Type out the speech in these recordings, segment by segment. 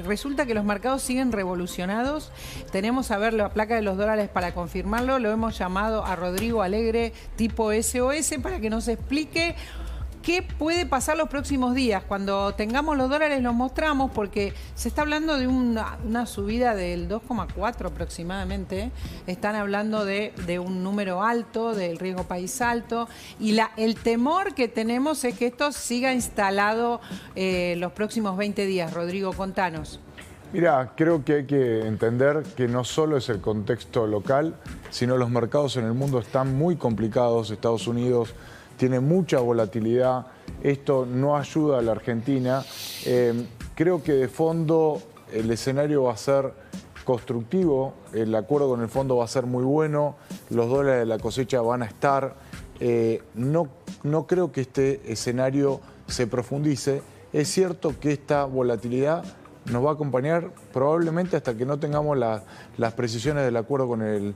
Resulta que los mercados siguen revolucionados. Tenemos a ver la placa de los dólares para confirmarlo. Lo hemos llamado a Rodrigo Alegre, tipo SOS, para que nos explique qué puede pasar los próximos días. Cuando tengamos los dólares los mostramos, porque se está hablando de una subida del 2,4 aproximadamente. Están hablando de un número alto, del riesgo país alto. Y el temor que tenemos es que esto siga instalado los próximos 20 días. Rodrigo, contanos. Mira, creo que hay que entender que no solo es el contexto local, sino los mercados en el mundo están muy complicados. Estados Unidos tiene mucha volatilidad, esto no ayuda a la Argentina. Creo que de fondo el escenario va a ser constructivo, el acuerdo con el fondo va a ser muy bueno, los dólares de la cosecha van a estar. No creo que este escenario se profundice. Es cierto que esta volatilidad nos va a acompañar probablemente hasta que no tengamos las precisiones del acuerdo con el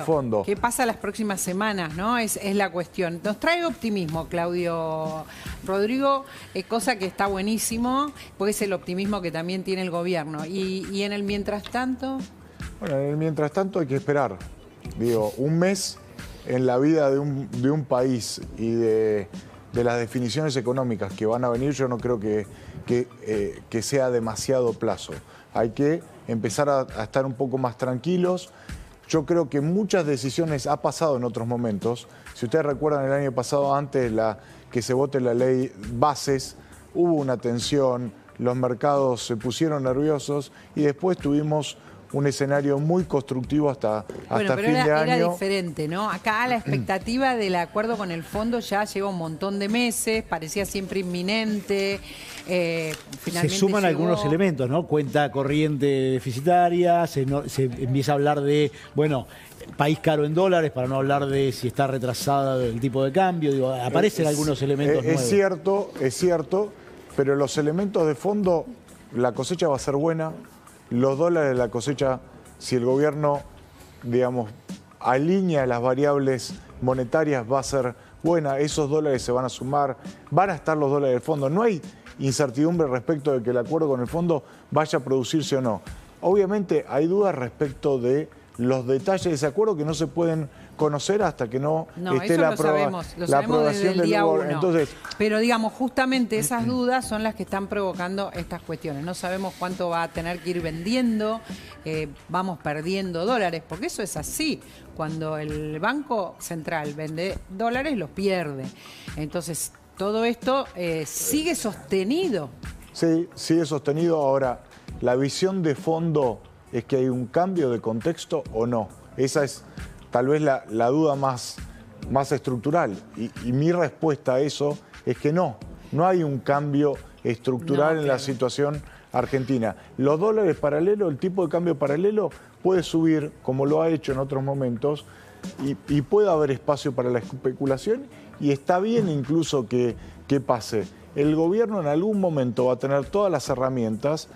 fondo. ¿Qué pasa las próximas semanas, no? Es la cuestión. Nos trae optimismo, Claudio Rodrigo, cosa que está buenísimo, porque es el optimismo que también tiene el gobierno. ¿Y en el mientras tanto? Bueno, en el mientras tanto hay que esperar. Digo, un mes en la vida de un país y de las definiciones económicas que van a venir, yo no creo que sea demasiado plazo. Hay que empezar a estar un poco más tranquilos. Yo creo que muchas decisiones ha pasado en otros momentos. Si ustedes recuerdan el año pasado, antes que se vote la ley bases, hubo una tensión, los mercados se pusieron nerviosos y después tuvimos un escenario muy constructivo hasta fin de año. Era diferente, ¿no? Acá la expectativa del acuerdo con el fondo ya lleva un montón de meses, parecía siempre inminente. Se suman algunos elementos, ¿no? Cuenta corriente deficitaria, se empieza a hablar de, bueno, país caro en dólares, para no hablar de si está retrasada el tipo de cambio. Digo, aparecen algunos elementos nuevos. Es cierto, pero los elementos de fondo, la cosecha va a ser buena. Los dólares de la cosecha, si el gobierno, digamos, alinea las variables monetarias, va a ser buena. Esos dólares se van a sumar, van a estar los dólares del fondo. No hay incertidumbre respecto de que el acuerdo con el fondo vaya a producirse o no. Obviamente hay dudas respecto de los detalles de ese acuerdo que no se pueden conocer hasta que no esté la aprobación del día nuevo. Entonces, pero digamos, justamente esas dudas son las que están provocando estas cuestiones. No sabemos cuánto va a tener que ir vendiendo, vamos perdiendo dólares, porque eso es así. Cuando el Banco Central vende dólares, los pierde. Entonces, todo esto sigue sostenido. Sí, sigue sostenido. Ahora, la visión de fondo es que hay un cambio de contexto o no. Esa es tal vez la duda más estructural. Y mi respuesta a eso es que no hay un cambio estructural en la situación argentina. Los dólares paralelos, el tipo de cambio paralelo puede subir, como lo ha hecho en otros momentos, y puede haber espacio para la especulación, y está bien incluso que pase. El gobierno en algún momento va a tener todas las herramientas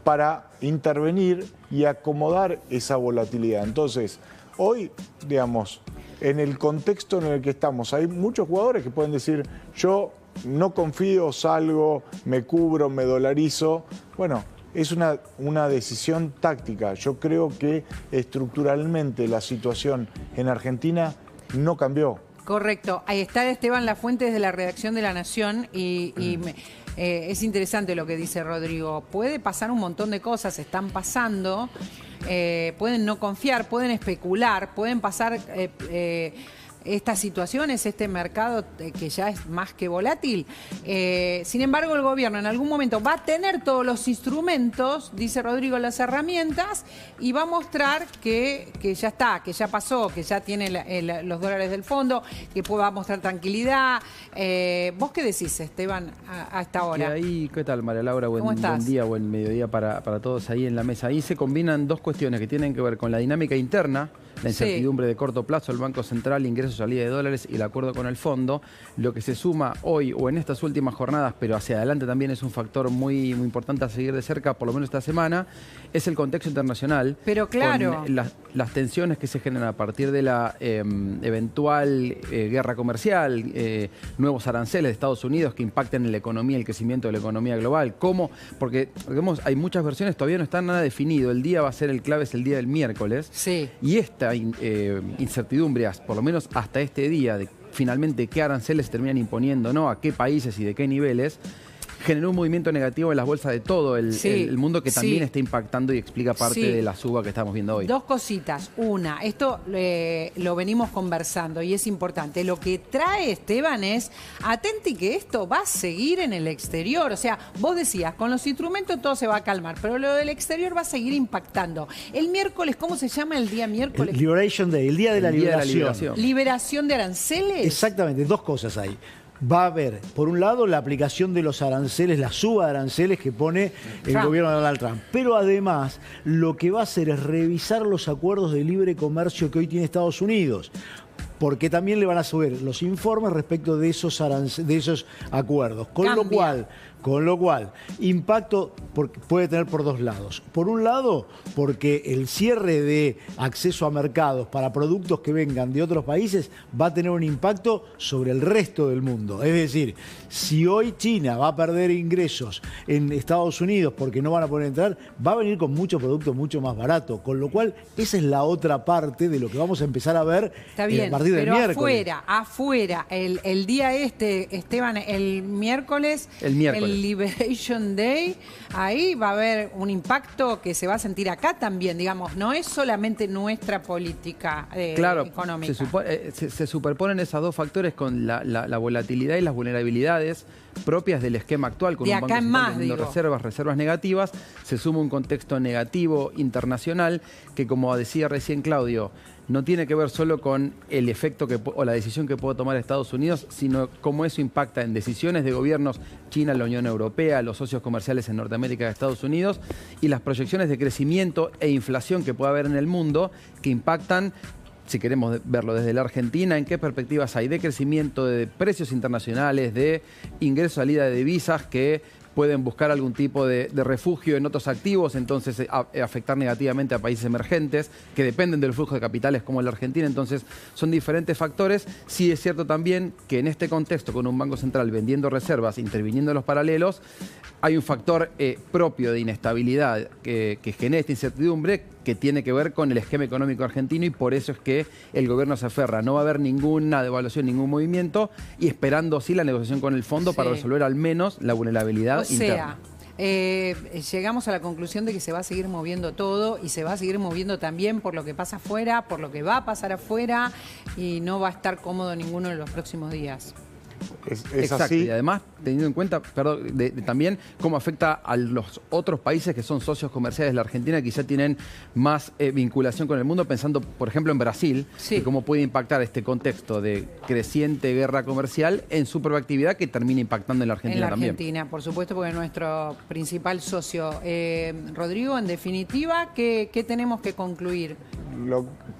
para intervenir y acomodar esa volatilidad. Entonces, hoy, digamos, en el contexto en el que estamos, hay muchos jugadores que pueden decir, yo no confío, salgo, me cubro, me dolarizo. Bueno, es una decisión táctica. Yo creo que estructuralmente la situación en Argentina no cambió. Correcto. Ahí está Esteban Lafuentes de la redacción de La Nación y es interesante lo que dice Rodrigo. Puede pasar un montón de cosas, están pasando, pueden no confiar, pueden especular, pueden pasar estas situaciones, este mercado que ya es más que volátil. Sin embargo, el gobierno en algún momento va a tener todos los instrumentos, dice Rodrigo, las herramientas, y va a mostrar que ya está, que ya pasó, que ya tiene los dólares del fondo, que va a mostrar tranquilidad. ¿Vos qué decís, Esteban, a esta hora? Y ahí, ¿qué tal, María Laura? Buen día, buen mediodía para todos ahí en la mesa. Ahí se combinan dos cuestiones que tienen que ver con la dinámica interna, la incertidumbre de corto plazo, el Banco Central, ingresos su salida de dólares y el acuerdo con el fondo. Lo que se suma hoy o en estas últimas jornadas, pero hacia adelante también es un factor muy, muy importante a seguir de cerca, por lo menos esta semana, es el contexto internacional. Pero claro, con las tensiones que se generan a partir de la eventual guerra comercial, nuevos aranceles de Estados Unidos que impacten en la economía, el crecimiento de la economía global. ¿Cómo? Porque digamos, hay muchas versiones, todavía no está nada definido. El día va a ser el clave, es el día del miércoles. Sí. Y esta incertidumbre, por lo menos hasta este día, de finalmente qué aranceles se terminan imponiendo, ¿no? A qué países y de qué niveles, generó un movimiento negativo en las bolsas de todo el mundo que también está impactando y explica parte de la suba que estamos viendo hoy. Dos cositas. Una, esto lo venimos conversando y es importante. Lo que trae Esteban es, atenti que esto va a seguir en el exterior. O sea, vos decías, con los instrumentos todo se va a calmar, pero lo del exterior va a seguir impactando. El miércoles, ¿cómo se llama el día miércoles? El Liberation Day, el día de la liberación. ¿Liberación de aranceles? Exactamente, dos cosas hay. Va a haber, por un lado, la aplicación de los aranceles, la suba de aranceles que pone el gobierno de Donald Trump. Pero además, lo que va a hacer es revisar los acuerdos de libre comercio que hoy tiene Estados Unidos. Porque también le van a subir los informes respecto de esos acuerdos. Con lo cual, impacto puede tener por dos lados. Por un lado, porque el cierre de acceso a mercados para productos que vengan de otros países va a tener un impacto sobre el resto del mundo. Es decir, si hoy China va a perder ingresos en Estados Unidos porque no van a poder entrar, va a venir con muchos productos mucho más baratos. Con lo cual, esa es la otra parte de lo que vamos a empezar a ver a partir del miércoles. Afuera, el día Esteban, el miércoles. El Liberation Day, ahí va a haber un impacto que se va a sentir acá también, digamos, no es solamente nuestra política económica. Se superponen esos dos factores con la volatilidad y las vulnerabilidades propias del esquema actual, con un banco central teniendo reservas negativas, se suma un contexto negativo internacional que, como decía recién Claudio, no tiene que ver solo con el efecto o la decisión que puede tomar Estados Unidos, sino cómo eso impacta en decisiones de gobiernos, China, la Unión Europea, los socios comerciales en Norteamérica y Estados Unidos, y las proyecciones de crecimiento e inflación que puede haber en el mundo que impactan, si queremos verlo desde la Argentina, en qué perspectivas hay de crecimiento, de precios internacionales, de ingreso, salida de divisas que pueden buscar algún tipo de refugio en otros activos, entonces afectar negativamente a países emergentes que dependen del flujo de capitales como la Argentina. Entonces son diferentes factores. Sí es cierto también que en este contexto, con un banco central vendiendo reservas, interviniendo en los paralelos, hay un factor propio de inestabilidad que genera esta incertidumbre que tiene que ver con el esquema económico argentino, y por eso es que el gobierno se aferra. No va a haber ninguna devaluación, ningún movimiento, y esperando sí la negociación con el fondo para resolver al menos la vulnerabilidad interna. Llegamos a la conclusión de que se va a seguir moviendo todo y se va a seguir moviendo también por lo que pasa afuera, por lo que va a pasar afuera, y no va a estar cómodo ninguno de los próximos días. Exacto. Así. Y además, teniendo en cuenta, también cómo afecta a los otros países que son socios comerciales de la Argentina, que quizá tienen más vinculación con el mundo, pensando, por ejemplo, en Brasil, y cómo puede impactar este contexto de creciente guerra comercial en su proactividad que termina impactando en la Argentina también. En la Argentina, por supuesto, porque es nuestro principal socio. Rodrigo, en definitiva, ¿qué tenemos que concluir?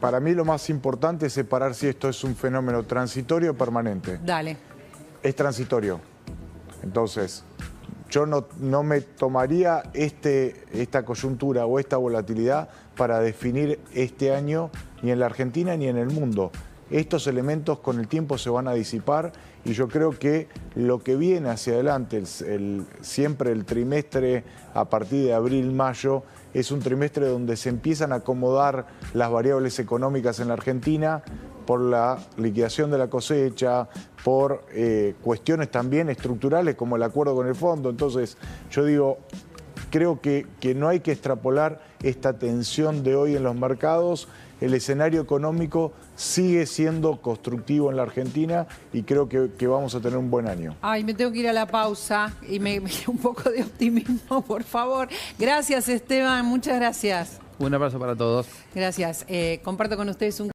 Para mí lo más importante es separar si esto es un fenómeno transitorio o permanente. Dale. Es transitorio. Entonces, yo no me tomaría esta coyuntura o esta volatilidad para definir este año ni en la Argentina ni en el mundo. Estos elementos con el tiempo se van a disipar, y yo creo que lo que viene hacia adelante, siempre el trimestre a partir de abril, mayo, es un trimestre donde se empiezan a acomodar las variables económicas en la Argentina por la liquidación de la cosecha, por cuestiones también estructurales como el acuerdo con el fondo. Entonces, yo digo, creo que no hay que extrapolar esta tensión de hoy en los mercados. El escenario económico sigue siendo constructivo en la Argentina y creo que vamos a tener un buen año. Ay, me tengo que ir a la pausa y me un poco de optimismo, por favor. Gracias, Esteban, muchas gracias. Un abrazo para todos. Gracias. Comparto con ustedes un